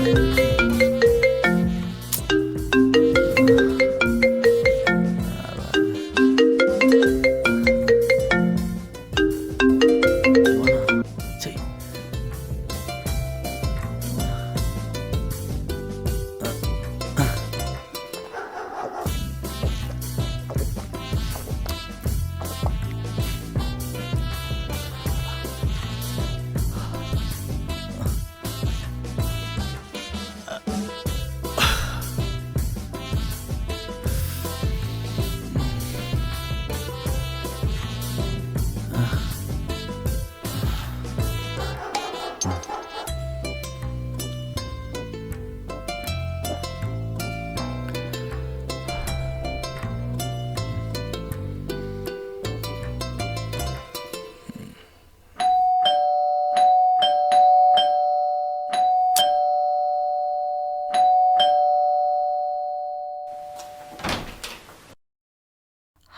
சரி.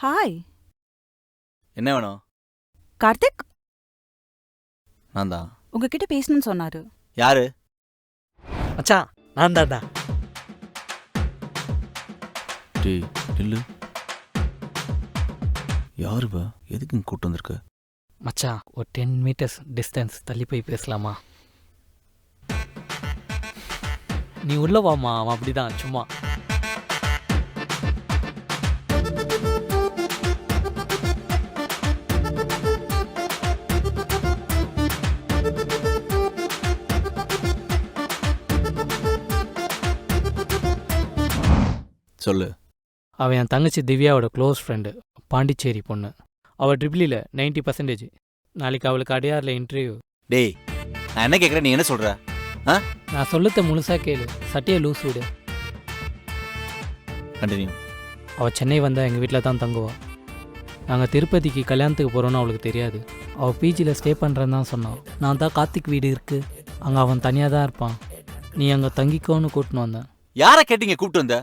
ஹாய் என்ன வேணும்? கார்த்திக், நான் தான். உங்ககிட்ட பேசணும்னு சொன்னாரு. யாரு? மச்சான் நான் தான்டா. டேய் நில்லு. யாருப்பா? எதுக்கு இங்கே கூட்டு வந்திருக்க? மச்சான் ஒரு 10 மீட்டர்ஸ் டிஸ்டன்ஸ் தள்ளி போய் பேசலாமா? நீ உள்ள வாமா, அவன் அப்படிதான் சும்மா. சொல்லு. அவன் என் தங்கச்சி திவ்யாவோட க்ளோஸ் ஃப்ரெண்டு, பாண்டிச்சேரி பொண்ணு. அவள் ட்ரிபிளியில் 90%. நாளைக்கு அவளுக்கு அடையாரில் இன்டர்வியூ. டேய் நான் என்ன கேட்குறேன், நீ என்ன சொல்கிற? நான் சொல்லத்த முழுசாக கேளு, சட்டையை லூஸ் விடு. கண்டினியூ. அவள் சென்னை வந்தால் எங்கள் வீட்டில் தான் தங்குவாள். நாங்கள் திருப்பதிக்கு கல்யாணத்துக்கு போகிறோன்னு அவளுக்கு தெரியாது. அவள் பிஜியில் ஸ்டே பண்ணுறேன்னு தான் சொன்னான். நான் தான் கார்த்திக் வீடு இருக்குது, அங்கே அவன் தனியாக தான் இருப்பான், நீ அங்கே தங்கிக்கோன்னு கூட்டின்னு வந்தேன். யாரை கேட்டீங்க கூப்பிட்டு வந்த?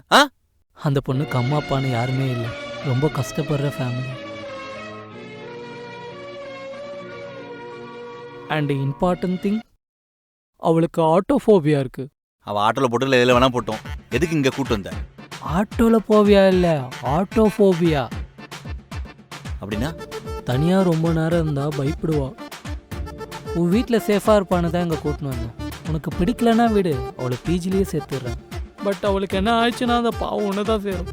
அந்த பொண்ணுக்கு அம்மா அப்பான்னு யாருமே இல்லை, ரொம்ப கஷ்டப்படுற ஃபேமிலி. அண்ட் இம்பார்ட்டன்ட் திங், அவளுக்கு ஆட்டோஃபோபியா இருக்குது. அவள் ஆட்டோவில் போட்டு எதில் வேணா போட்டோம். எதுக்கு இங்கே கூப்பிட்டு வந்த? ஆட்டோவில் போவியா இல்லை, ஆட்டோஃபோபியா. அப்படின்னா? தனியாக ரொம்ப நேரம் இருந்தால் பயப்படுவா. உன் வீட்டில் சேஃபாக இருப்பான்னு தான் இங்கே கூட்டின்னு வந்தேன். உனக்கு பிடிக்கலன்னா விடு, அவளை பிஜிலேயே சேர்த்துடுறேன். பட் அவளுக்கு என்ன ஆயிடுச்சுன்னா அந்த பாவம் ஒன்று தான் சேரும்.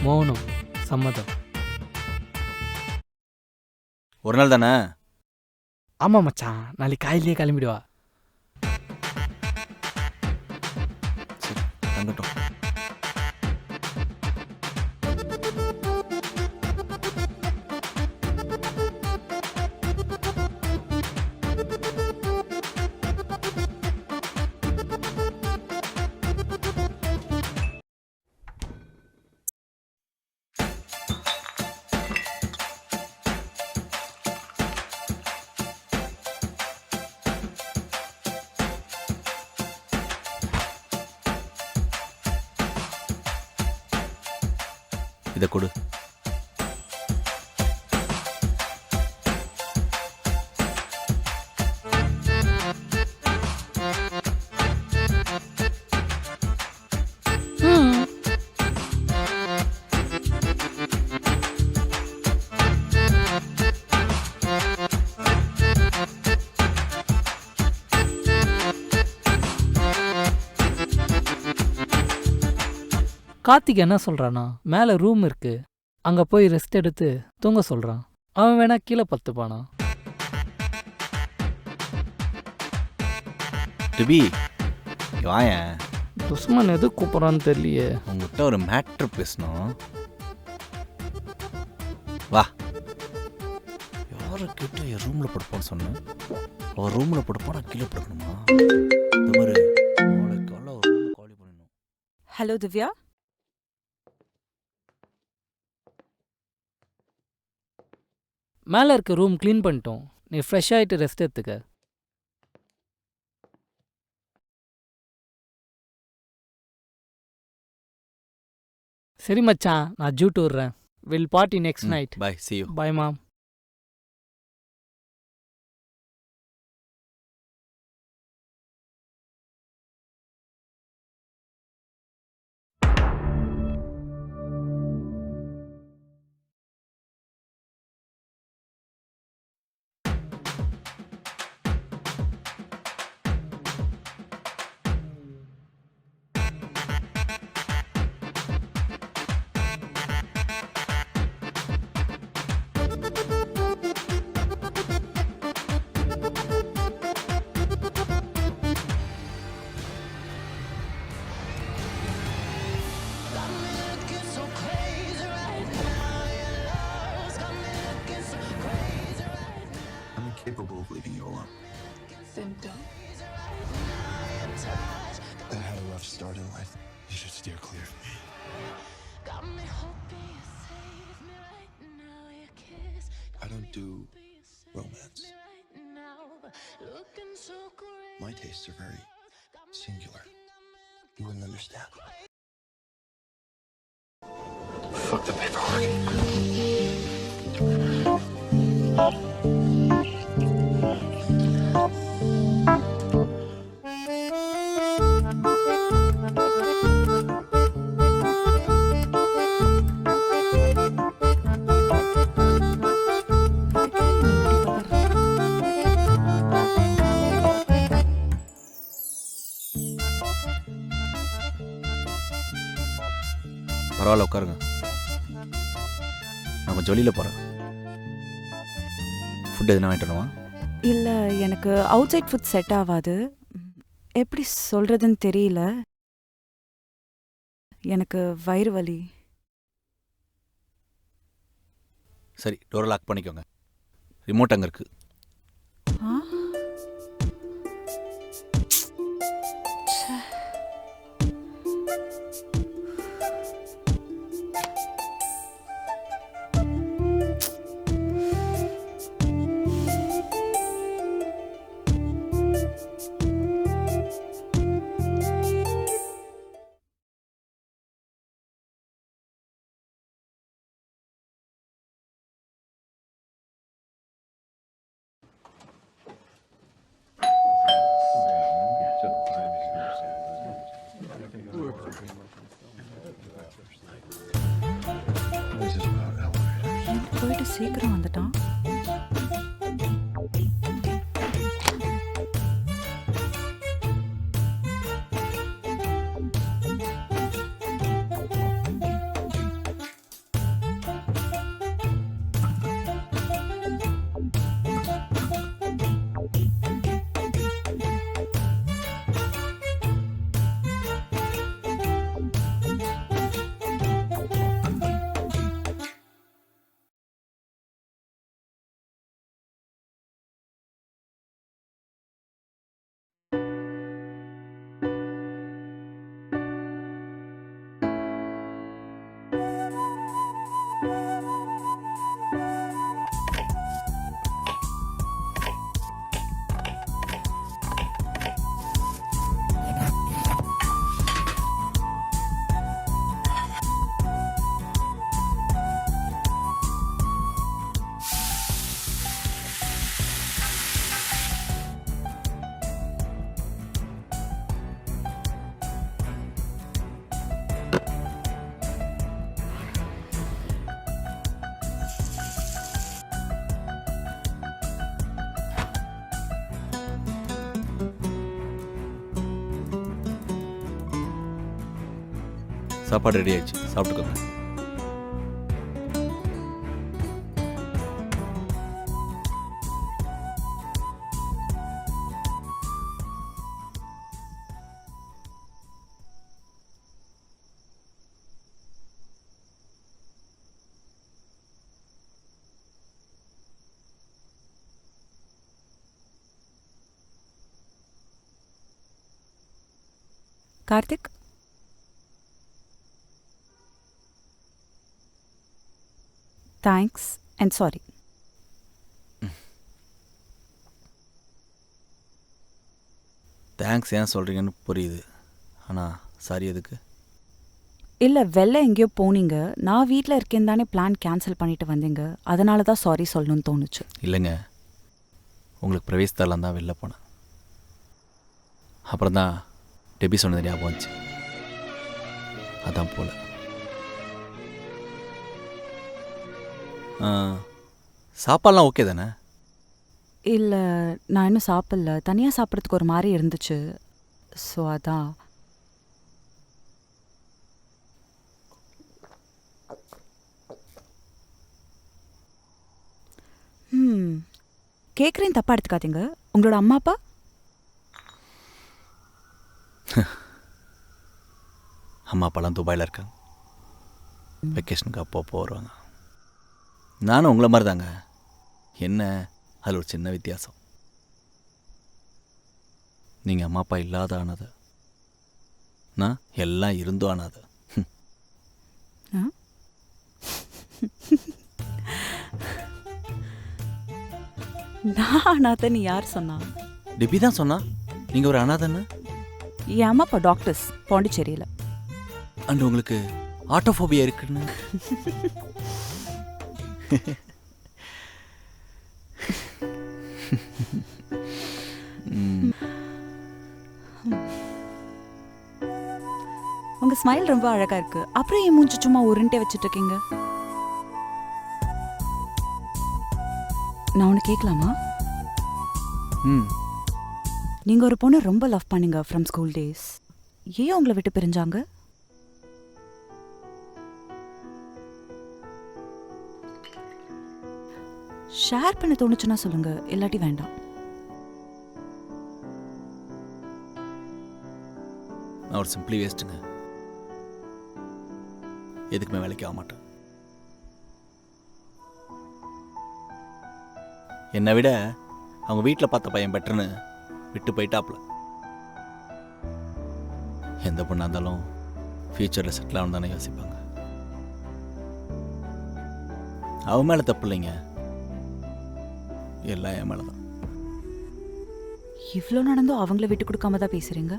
மௌனம் சம்மதம். ஒரு நாள் தானே? ஆமாம் மச்சான், நாளைக்கு காலையிலேயே கிளம்பிடுவா. சரி தங்கட்டும். இதை கொடு. கார்த்திக் என்ன சொல்கிறான்னா, மேலே ரூம் இருக்கு, அங்கே போய் ரெஸ்ட் எடுத்து தூங்க சொல்கிறான். அவன் வேணா கீழே பத்துப்பானா? ரிபி வாயேன். துஷ்மன் எது கூப்பிட்றான்னு தெரியலையே. உங்ககிட்ட ஒரு மேட்ரு பேசணும். வா. யாரை கேட்டு என் ரூமில் படுப்பான்னு சொன்னேன். அவன் ரூமில் படுப்பா, நான் கீழே படுக்கணுமா? இந்த மாதிரி நாளைக்கு காலைல ஒரு ரூம் காலி பண்ணணும். ஹலோ திவ்யா. மேலே இருக்க ரூம் க்ளீன் பண்ணிட்டோம், நீ ஃப்ரெஷ் ஆகிட்டு ரெஸ்ட் எடுத்துக்க. சரி மச்சான், நான் ஜூட் விடுறேன். Will party next night. Bye, see you. Bye mom. capable of leaving you alone. Then don't. I had a rough start in life. You should steer clear of me. I don't do romance. My tastes are very singular. You wouldn't understand. Fuck the paperwork. பரவாயில்ல உட்காருங்க. நான் கொஞ்சம் வெளியில் போகிறேன். Food எதுனா வாங்கிட்டு வரணுமா? இல்ல எனக்கு அவுட் சைட் ஃபுட் செட் ஆகாது. எப்படி சொல்றதுன்னு தெரியல. எனக்கு வயிறு வலி. சரி, டோரை லாக் பண்ணிக்கோங்க. ரிமோட் அங்கே இருக்குது. ஆ? What is it about elevators? போயிட்டு சீக்கிரம் வந்துட்டான். சாப்பாடு ரெடி ஆயிடுச்சு, சாப்பிட்டுக்கோங்க. Karthik, thanks and sorry. Thanks ஏன் சொல்கிறீங்கன்னு புரியுது, ஆனால் சாரி எதுக்கு? இல்லை, வெளில எங்கேயோ போனீங்க. நான் வீட்டில் இருக்கேன்னு தானே பிளான் கேன்சல் பண்ணிட்டு வந்தீங்க. அதனால தான் சாரி சொல்லணும்னு தோணுச்சு. இல்லைங்க, உங்களுக்கு பிரவேஸ் தரலாம் தான் வெளில போனேன். அப்புறம் தான் டெபி சொன்னது ஞாபகம் வந்துச்சு, அதான் போல. சாப்பாடெலாம் ஓகே தானே? இல்லை, நான் இன்னும் சாப்பிடல. தனியாக சாப்பிட்றதுக்கு ஒரு மாதிரி இருந்துச்சு. ஸோ அதான். கேட்குறேன், தப்பாக எடுத்துக்காதீங்க. உங்களோட அம்மா அப்பா? அம்மா அப்பாலாம் துபாயில் இருக்காங்க. வெக்கேஷனுக்கு அப்பப்போ வருவாங்க. நானும் உங்களை மாதிரி தாங்க. என்ன அதில் ஒரு சின்ன வித்தியாசம். நீங்கள் அம்மா அப்பா இல்லாத ஆனது, நான் எல்லாம் இருந்தும் ஆனது. ஆ? நான் அனாதைன்னு யார் சொன்னா? டிபி தான் சொன்னா நீங்கள் ஒரு அனாதைன்னு. என் அம்மா அப்பா டாக்டர்ஸ் பாண்டிச்சேரியில். அண்ட் உங்களுக்கு ஆட்டோஃபோபியா இருக்குன்னு. உங்க ஸ்மைல் ரொம்ப அழகா இருக்கு. அப்புறம் என் மூஞ்சி சும்மா உருண்டே வச்சுட்டு இருக்கீங்க? நான் ஒன்று கேட்கலாமா? ம் நீங்க ஒரு பொண்ணு ரொம்ப லவ் பண்ணீங்க ஃப்ரம் ஸ்கூல் டேஸ். ஏன் உங்களை விட்டு பிரிஞ்சாங்க? ஷேர் பண்ண தோணுச்சுன்னா சொல்லுங்க, இல்லாட்டி வேண்டாம். நான் ஒரு சிம்பிளி வேஸ்ட்டுங்க. எதுக்குமே வேலைக்கு ஆக மாட்டேன். என்னை விட அவங்க வீட்டில் பார்த்த பையன் பெட்டர்னு விட்டு போயிட்டாப்புல. எந்த பொண்ணாக இருந்தாலும் ஃப்யூச்சரில் செட்டில் ஆகணும் தானே யோசிப்பாங்க. அவன் மேலே தப்பு இல்லைங்க, எல்லாம் என் மேலே தான். இவ்வளோ நடந்தும் அவங்கள விட்டு கொடுக்காம தான் பேசுறீங்க.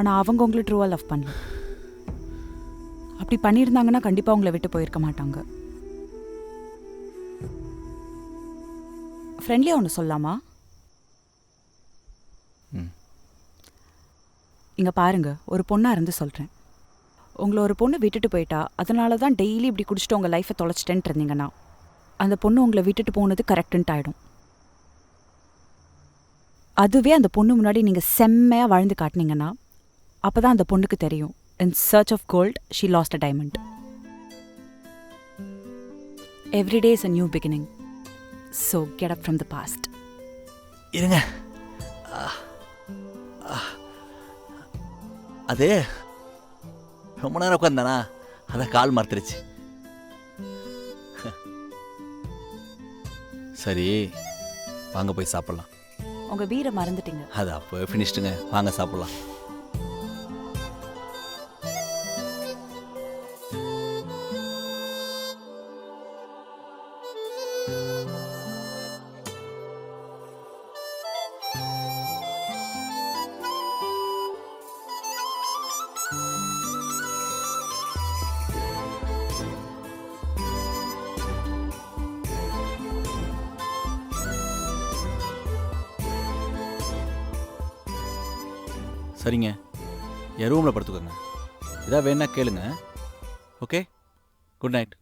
ஆனா அவங்க உங்களை ட்ரூவா லவ் பண்ணல. அப்படி பண்ணியிருந்தாங்கன்னா கண்டிப்பா உங்களை விட்டு போயிருக்க மாட்டாங்க. ஃப்ரெண்ட்லியா ஒன்று சொல்லலாமா? ம் இங்க பாருங்க, ஒரு பொண்ணா இருந்து சொல்றேன். உங்களை ஒரு பொண்ணு விட்டுட்டு போயிட்டா அதனால தான் டெய்லி இப்படி குடிச்சிட்டு உங்க லைஃப்பை தொலைச்சிட்டேன்ட்டு இருந்தீங்கன்னா அந்த பொண்ணு உங்களை விட்டுட்டு போனது கரெக்டுன்ட்டு ஆயிடும். அதுவே அந்த பொண்ணு முன்னாடி நீங்க செம்மையா வாழ்ந்து காட்டினீங்கன்னா அப்பதான் அந்த பொண்ணுக்கு தெரியும், in search of gold she lost a diamond. Every day is a new beginning, so get up from the past. இருங்க. அது ரொம்ப நேரம் உட்காந்தானா, அதான் கால் மறந்துருச்சு. சரி வாங்க போய் சாப்பிட்லாம். உங்க வீரை மறந்துட்டீங்க. அது அப்போ ஃபினிஷ்டுங்க, வாங்க சாப்பிட்லாம். சரிங்க, என் ரூமில் படுத்துக்கோங்க. ஏதாவது வேணா கேளுங்க. Okay, good night.